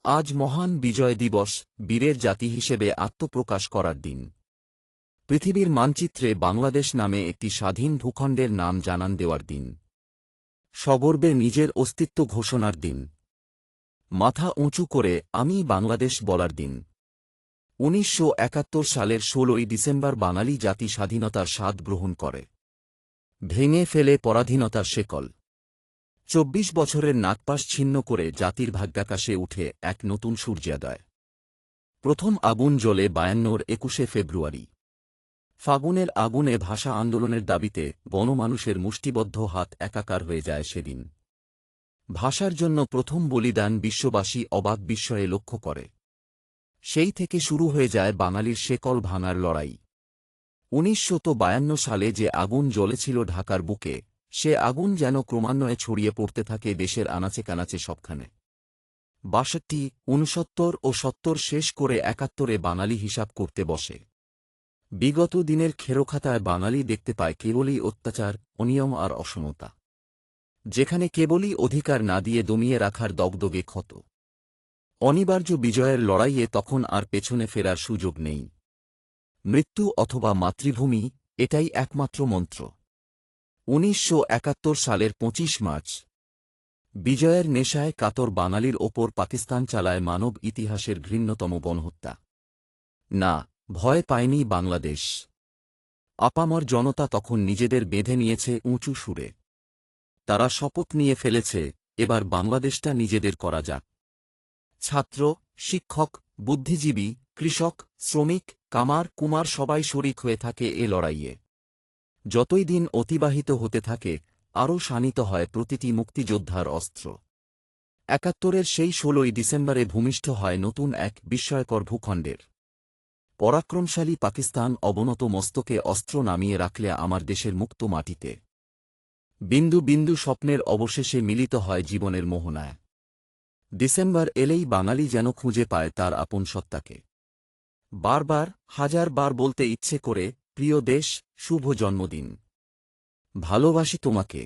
আজ মহান বিজয় দিবস, বীরের জাতি হিসেবে আত্মপ্রকাশ করার দিন। পৃথিবীর মানচিত্রে বাংলাদেশ নামে একটি স্বাধীন ভূখণ্ডের নাম জানান দেওয়ার দিন। সগর্বে নিজের অস্তিত্ব ঘোষণার দিন। মাথা উঁচু করে আমি বাংলাদেশ বলার দিন। ১৯৭১ সালের ১৬ই ডিসেম্বর বাঙালি জাতি স্বাধীনতার স্বাদ গ্রহণ করে। ভেঙে ফেলে পরাধীনতার শেকল। ২৪ বছরের নাগপাশ ছিন্ন করে জাতির ভাগ্যাকাশে উঠে এক নতুন সূর্যোদয়। প্রথম আগুন জ্বলে ৫২-র ২১শে ফেব্রুয়ারি। ফাগুনের আগুনে ভাষা আন্দোলনের দাবিতে গণমানুষের মুষ্টিবদ্ধ হাত একাকার হয়ে যায় সেদিন। ভাষার জন্য প্রথম বলিদান বিশ্ববাসী অবাক বিস্ময়ে লক্ষ্য করে। সেই থেকে শুরু হয়ে যায় বাঙালির শেকল ভাঙার লড়াই। ১৯৫২ সালে যে আগুন জ্বলেছিল ঢাকার বুকে, সে আগুন যেন ক্রমান্বয়ে ছড়িয়ে পড়তে থাকে দেশের আনাচে কানাচে সবখানে। ৬২, ৬৯ ও ৭০ শেষ করে ৭১-এ বাঙালি হিসাব করতে বসে। বিগত দিনের খেরোখাতায় বাঙালি দেখতে পায় কেবলই অত্যাচার, অনিয়ম আর অসমতা। যেখানে কেবলই অধিকার না দিয়ে দমিয়ে রাখার দগদগে ক্ষত। অনিবার্য বিজয়ের লড়াইয়ে তখন আর পেছনে ফেরার সুযোগ নেই। মৃত্যু অথবা মাতৃভূমি, এটাই একমাত্র মন্ত্র। ১৯৭১ সালের ২৫ মার্চ। বিজয়ের নেশায় কাতর বাঙালির ওপর পাকিস্তান চালায় মানব ইতিহাসের ঘৃণ্যতম গণহত্যা। না, ভয় পায়নি বাংলাদেশ। আপামর জনতা তখন নিজেদের বেঁধে নিয়েছে উঁচু সুরে। তারা শপথ নিয়ে ফেলেছে, এবার বাংলাদেশটা নিজেদের করা যাক। ছাত্র, শিক্ষক, বুদ্ধিজীবী, কৃষক, শ্রমিক, কামার কুমার সবাই শরিক হয়ে থাকে এ লড়াইয়ে। যতই দিন অতিবাহিত হতে থাকে, আরও শানিত হয় প্রতিটি মুক্তিযোদ্ধার অস্ত্র। ৭১-এর সেই ১৬ই ডিসেম্বরে ভূমিষ্ঠ হয় নতুন এক বিস্ময়কর ভূখণ্ডের। পরাক্রমশালী পাকিস্তান অবনত মস্তকে অস্ত্র নামিয়ে রাখলে আমার দেশের মুক্ত মাটিতে বিন্দু বিন্দু স্বপ্নের অবশেষে মিলিত হয় জীবনের মোহনায়। ডিসেম্বর এলেই বাঙালি যেন খুঁজে পায় তার আপন সত্তাকে। বারবার, হাজারবার বলতে ইচ্ছে করে, প্রিয় দেশ, শুভ জন্মদিন। ভালোবাসি তোমাকে।